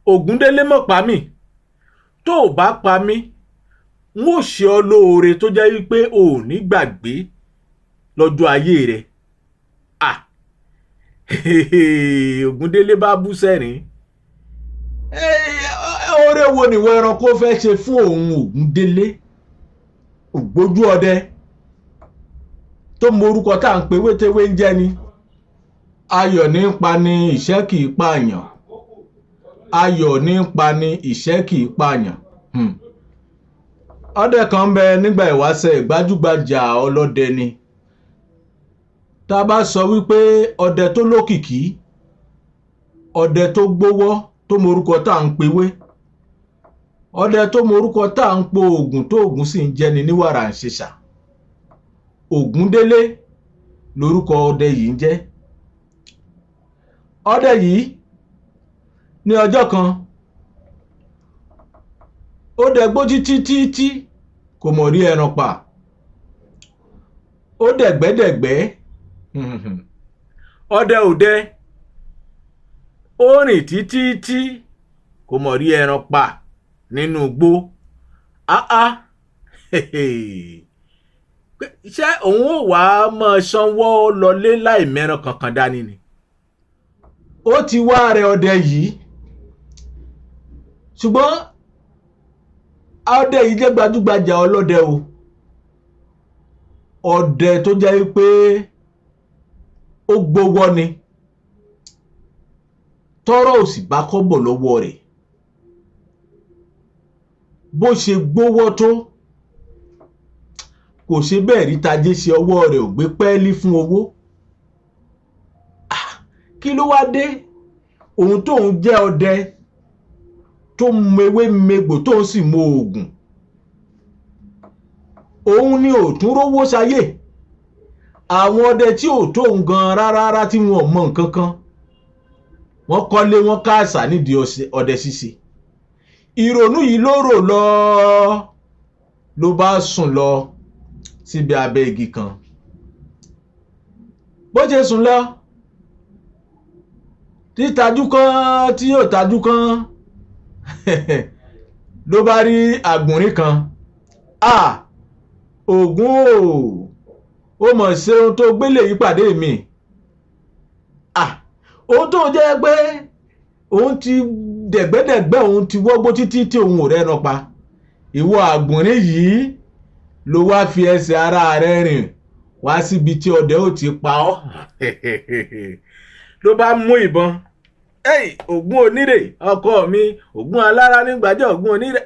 Ògúndélé mọ̀ pa mí, tó o bá pa mí n ó ṣe ọ lóore tó jẹ́ wípé o ò ní gbàgbé lọ́jọ́ ayé rẹ̀. Ah, Ògúndélé bá bú sẹ́rìn. Oore wo nìwọ ẹranko fẹ́ ṣe fún òun Ògúndélé ògbójú ọdẹ tó mọ orúkọ tá à ń pe wétéwé ń jẹ́ ni. Ayọ̀ ní ń pa ni, ìṣẹ́ kì í pààyàn. Ayọ̀ ní ń pa ni, ìṣẹ́ kì í pààyàn. Ọdẹ kan ń bẹ nígbà ìwáṣẹ̀, gbajúgbajà ọlọ́dẹ ni. Tá a bá sọ wípé ọdẹ tó lókìkí, ọdẹ tó gbówọ́, tó mọ orúkọ tá à ń pe wé, ọdẹ tó mọ orúkọ tá à ń po ògùn tó ògùn sì ń jẹni ní wàrà ń ṣèṣà, Ògúndélé lórúkọ ọdẹ yìí ń jẹ́. Ọdẹ yìí ní ọjọ́ kan ó dẹgbó títí kò mọ̀ rí ẹran pa. Ó dẹ̀gbẹ́dẹ̀gbẹ́ ọdẹ òdẹ, ó rìn títí kò mọ̀ rí ẹran pa nínú igbó. Ṣé òun ò wá máa sanwó lọlé láì mẹ́ran kankan dání ni? Ó ti wá rẹ ọdẹ yìí, ṣùgbọ́n ọdẹ yìí jẹ́ gbajúgbajà ọlọ́dẹ o. Ọdẹ tó jẹ́ pé ó gbówọ́ ni, tọ́rọ̀ ò sì bá kọ́bọ̀ lọ́wọ́ rẹ̀. Bó ṣe gbówọ́ tó, kò ṣe bẹ́ẹ̀ rí tajé ṣe, ọwọ́ rẹ̀ ò gbé pẹ́ẹ́lí fún owó. Kí ló wá dé? Òun tóun jẹ́ ọdẹ tó mewé megbò tóun sì mọ òògùn, òun ni ò tún rówó ṣayé. Àwọn ọdẹ tí ò tóun gan rárá tí wọn ò mọ nǹkan kan, wọ́n kọ́lé wọn káàsà nídìí ọdẹ ṣíṣe. Ìrònú yìí ló rò lọ, ló bá sùn lọ síbi abẹ́ igi kan. Bó ṣe sùn lọ, títajú kan tí yóò tajú kan ló bá rí àgbọ̀nrín kan. Ògún ó mọ̀ ṣe ohun tó gbélé yìí pàdé mi. Ohun tó jẹ́ pé òun ti dẹ̀gbẹ́dẹ̀gbẹ́, òun ti wọ́gbó títí tí òun ò rẹ́ran pa. Ìwọ àgbọ̀nrín yìí ló wá fi ẹsẹ̀ ara rẹ̀ rìn wá síbi tí ọdẹ ó ti pa ọ́. Ló bá mú ìbọn. Ògún onírè ọkọ mi, Ògún alára nígbàjẹ́, Ògún onírè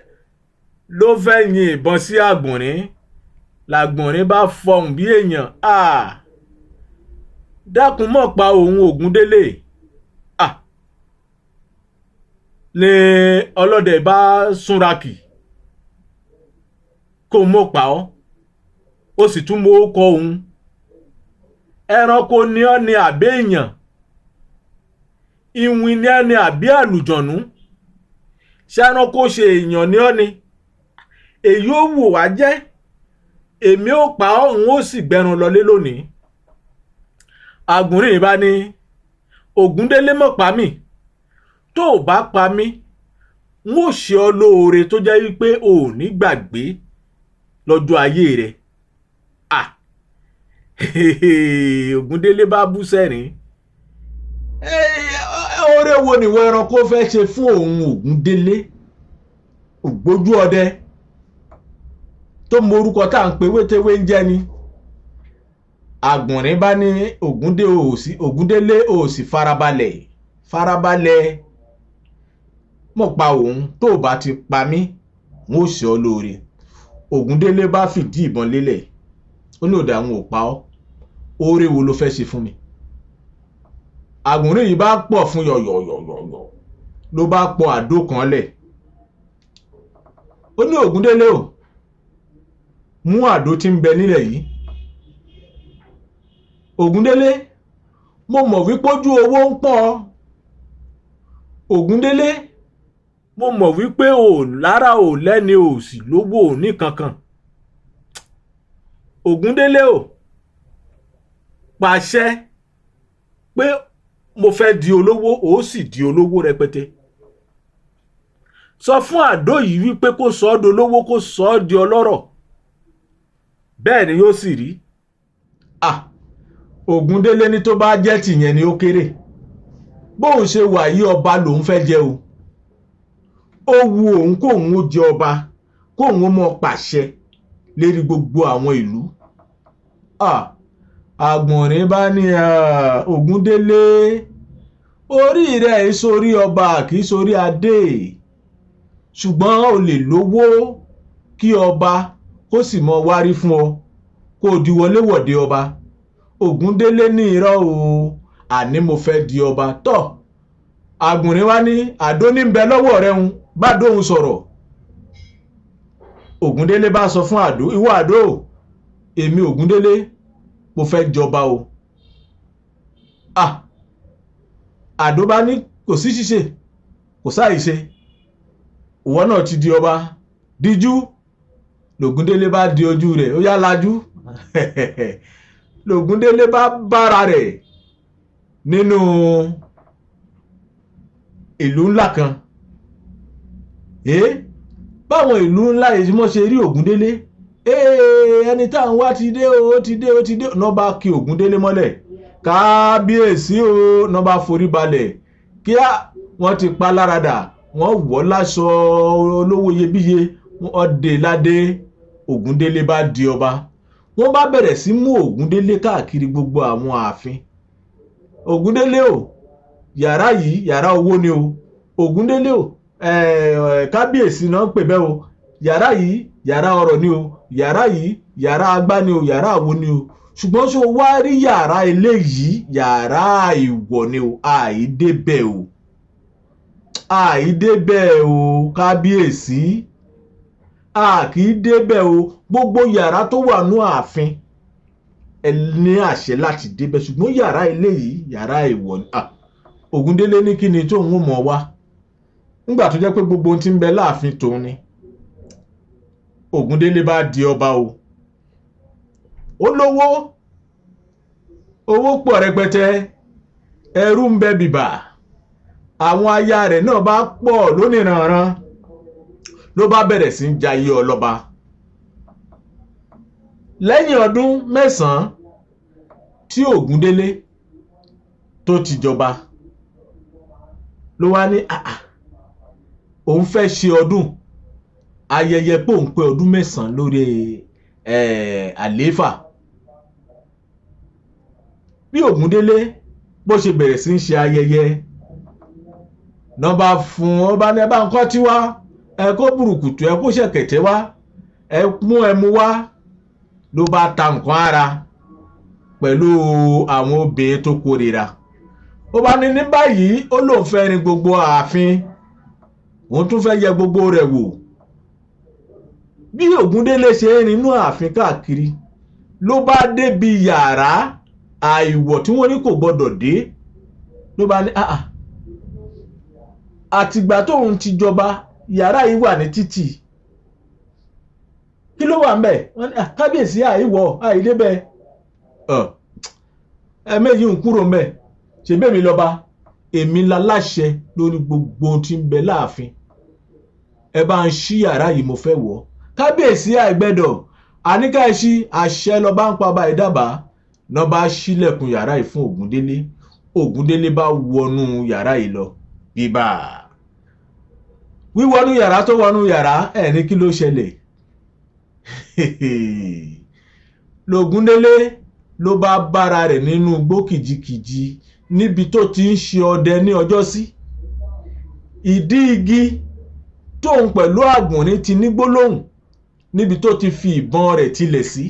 ló fẹ́ yin ìbọn sí àgbọ̀nrín. Làgbọ̀nrín bá fọhùn bí èèyàn. Dákun mọ̀ pa òun Ògúndélé. Ní ọlọ́dẹ bá súnrakì, kó mọ̀ pa ọ́, ó sì tún mọ̀ kọ òun. Ẹranko ni ọ́ ni àbí èèyàn? Ìwìn ni ẹ́ ni àbí àlùjọ̀nú? Ṣé ẹranko ṣe èèyàn ni ọ́ ni? Èyí ó wù wá jẹ́, èmi ó pa ọ́, òun ó sì gbẹran lọlé lónìí. Àgbọ̀nrín bá ní, Ògúndélé mọ̀ pa mí, tó o bá pa mí n ó ṣe ọ lóore tó jẹ́ wípé o ò ní gbàgbé lọ́jọ́ ayé rẹ̀. Ògúndélé bá bú sẹ́rìn. Oore wo nìwọ ẹranko fẹ́ ṣe fún òun Ògúndélé ògbójú ọdẹ tó mọ orúkọ tá à ń pe wétéwé ń jẹ́ ni. Àgbọ̀nrín bá ní, Ògúndélé ò sì farabalẹ̀ mọ̀ pa òun, tó o bá ti pa mí n ó ṣe ọ lóore. Ògúndélé bá fìdí ìbọn lélẹ̀, ó ní òdà àwọn ò pa ọ́, oore wo ló fẹ́ ṣe fún mi? Àgbọ̀nrín yìí bá pọ̀ fún yọ̀yọ̀yọ̀yọ̀, ló bá pọ̀ àdó kan lẹ̀. Ó ní, Ògúndélé o, mú àdó tí ń bẹ nílẹ̀ yìí. Ògúndélé, mo mọ̀ wípé ojú owó ń pọ̀. Ògúndélé, mo mọ̀ wípé ò lára ò lẹ́ni ò sì lówó ò ní kankan. Ògúndélé o, pàṣẹ pé mo fẹ́ di olówó, ó sì di olówó rẹpẹtẹ. sọ fún Àdó yìí wípé kó sọ ọ́ dolówó, kó sọ ọ́ di ọlọ́rọ̀, bẹ́ẹ̀ ni yóò sì rí. Ògúndélé ní tó bá jẹ́ tìyẹn ni ó kéré, bóun ṣe wà yí ọba lòun fẹ́ jẹ o, ó wu òun kóun ó jẹ ọba, kóun ó mọ pàṣẹ lérí gbogbo àwọn ìlú. Àgbọ̀nrín bá ní Ògúndélé, orí rẹ̀ sórí ọba kì í sórí adé, ṣùgbọ́n o lè lówó kí ọba kó sì mọ wárí fún ọ kó di wọléwọ̀de ọba. Ògúndélé ní irọ́ o, àní mo fẹ́ di ọba. Tọ́ Àgbọ̀nrín wá ní Àdó ní ń bẹ lọ́wọ́ rẹ̀ ń bá dóhun sọ̀rọ̀. Ògúndélé bá sọ fún Àdó, ìwọ Àdó, èmi Ògúndélé mo fẹ́ jọba o. Àdó bá ní kò sí ṣíṣe kò sáìṣe, ìwọ náà ti di ọba, díjú. Lògúndélé bá di ojú rẹ̀, ó yá lajú. Lògúndélé bá bára rẹ̀ nínú ìlú ńlá kan. Báwọn ìlú ńlá yìí mọ́ ṣe rí Ògúndélé, ẹni tá à ń wá ti dé o, ti dé o, ti dé o. Náà bá kí Ògúndélé mọ́lẹ̀, kábíyèsí o, náà bá forí balẹ̀. Kíá wọ́n ti pa láradà, wọ́n wọ̀ láṣọ olówó iyebíye, wọ́n dé ládé. Ògúndélé bá di ọba. Wọ́n bá bẹ̀rẹ̀ sí mú Ògúndélé káàkiri gbogbo àwọn ààfin. Ògúndélé o, yàrá yìí yàrá owó ni o. Ògúndélé o, kábíyèsí náà ń pè bẹ́ẹ̀ o. Yàrá yìí yàrá ọrọ̀ ni o. Yàrá yìí yàrá agbá ni o, yàrá àwo ni o. Ṣùgbọ́n ṣó wá rí yàrá eléyìí, yàrá ìwọ̀ ni o. Àìdébẹ̀ o, àìdébẹ̀ o kábíyèsí, kì í débẹ̀ o. Gbogbo yàrá tó wà ní ààfin ẹ ní àṣẹ láti débẹ̀, ṣùgbọ́n yàrá eléyìí yàrá ìwọ̀ ni. Ògúndélé ní kí ni tóun ó mọ̀ wá nígbà tó jẹ́ pé gbogbo ohun tí ń bẹ láàfin tòun ni. Ògúndélé bá di ọba o. Ó lówó, owó pọ̀ rẹpẹtẹ, ẹrú ń bẹ bìbà, àwọn aya rẹ̀ náà bá pọ̀ lóníranran. Ló bá bẹ̀rẹ̀ sí ń jayé ọlọ́ba. Lẹ́yìn ọdún 9 tí Ògúndélé tó ti jọba, ló wá ní òun fẹ́ ṣe ọdún ayẹyẹ pé òun pé ọdún 9 lórí àlééfà. Bí Ògúndélé bó ṣe bẹ̀rẹ̀ sí ń ṣe ayẹyẹ, náà bá fún ọba ní ẹbá nǹkan tí wá, ẹ kó burúkutù, ẹ kó ṣẹ̀kẹ̀tẹ̀ wá, ẹ mú ẹmu wá. Ló bá ta nǹkan ara pẹ̀lú àwọn obìnrin tó kórìíra. Ó bá ní báyìí ó lóun fẹ́ rin gbogbo ààfin, òun tún fẹ́ yẹ gbogbo rẹ̀ wò. Bí Ògúndélé ṣe ń rin inú ààfin káàkiri, ló bá débi yàrá àìwọ̀ tí wọ́n ní kò gbọdọ̀ dé. Ló bá ní àtìgbà tóun ti jọba yàrá yìí wà ní títì, kí ló wà ń bẹ̀? Wọ́n ní kábíyèsí àìwọ̀ àìdébẹ̀. Ẹ̀mẹ́yìí ń kúrò ń bẹ̀, ṣe bẹ́ẹ̀ mi lọ́ba, èmi láláṣẹ lórí gbogbo ohun tí ń bẹ láàfin. Ẹ bá ń ṣí yàrá yìí, mo fẹ́ wọ̀. Kábíyèsí àìgbẹ́dọ̀, àníká ẹṣí àṣẹ lọ bá ń pa bá ìdábàá. Náà bá ṣílẹ̀kùn yàrá yìí fún Ògúndélé. Ògúndélé bá wọnú yàrá yìí lọ bíbà. Wíwọnú yàrá tó wọnú yàrá, ní kí ló ṣẹlẹ̀? Lògúndélé ló bá bára rẹ̀ nínú igbó kìjikìji níbi tó ti ń ṣe ọdẹ ní ọjọ́sí. Ìdí igi tóun pẹ̀lú Àgbọ̀nrín ti ní gbólóhùn níbi tó ti fi ìbọn rẹ̀ tilẹ̀ sí.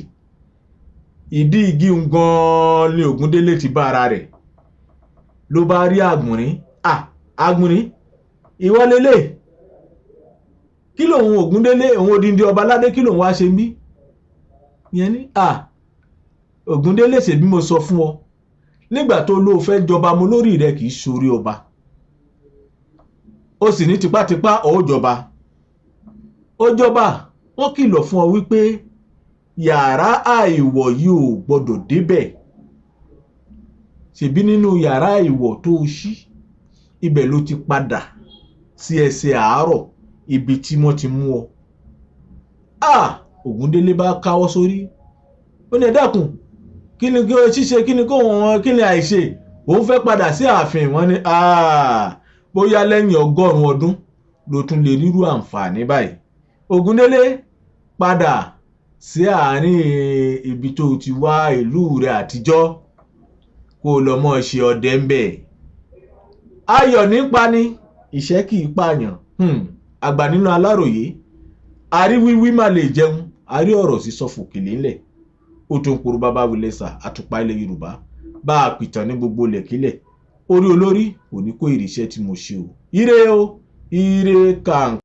Ìdí igi gan-an ni Ògúndélé ti bá ara rẹ̀. Ló bá rí Àgbọ̀nrín. Àgbọ̀nrín, ìwọ lélẹ̀, kí lòun Ògúndélé, òun odindi ọba aládé, kí lòun wá ṣe mí? Ìyẹn ní Ògúndélé, ṣe bí mo sọ fún ọ nígbà tó ló fẹ́ jọba, mo lórí rẹ kì í ṣorí ọba, ó sì ní tipátipá ó jọba. Ó jọba, wọ́n kìlọ̀ fún ọ wípé yàrá àìwọ̀ yìí ò gbọdọ̀ débẹ̀. Ṣèbí nínú yàrá ìwọ̀ tó ṣí, ibẹ̀ ló ti padà sí ẹsẹ̀ àárọ̀ ibi tí wọ́n ti mú ọ. Ògúndélé bá káwọ́ sórí, ó ní ẹ dákun, kí ni ṣíṣe, kí ni kó wọn, kí ni àìṣe, òun fẹ́ padà sí ààfin. Wọ́n ní bóyá lẹ́yìn 100 ọdún ló tún lè rírú àǹfààní báyìí. Ògúndélé padà sí àárín ibi tó ti wá ìlú rẹ̀ àtijọ́ kó lọ mọ́ ṣe ọdẹ ń bẹ̀. Ayọ̀ nípa ni, ìṣẹ́ kì í pààyàn. Àgbà nínú Aláròyé, àríwíwí má lè jẹun, àrí ọ̀rọ̀ sísọ fòkèlè ńlẹ̀. Ó tó ń poro bàbá Wilesa, àtùpà ilẹ̀ Yorùbá, bá a pìtàn ní gbogbo lẹ̀kílẹ̀. Orí olórí kò ní kó ìrìṣẹ́ tí mo ṣe o. Ire o, ire kàǹkà.